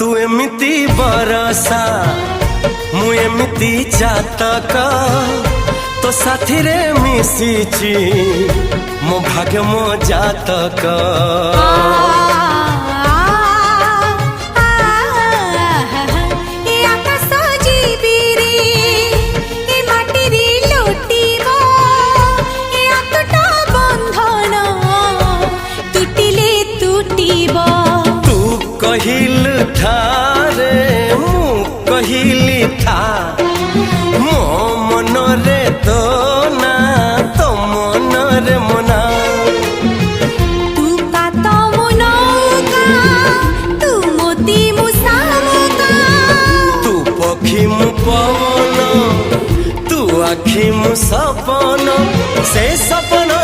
तू एमिति बरसा मु एमिति चातक तो साथी रे मिशिची मो भाग्य मो जातक। कहिल ठारे मु कहिली था मो मन रे तो ना तो मन रे मना। तू का तो मनो का तू मोती मुसामो का तू पखी मु पवन तू आखी मु सपन से सपन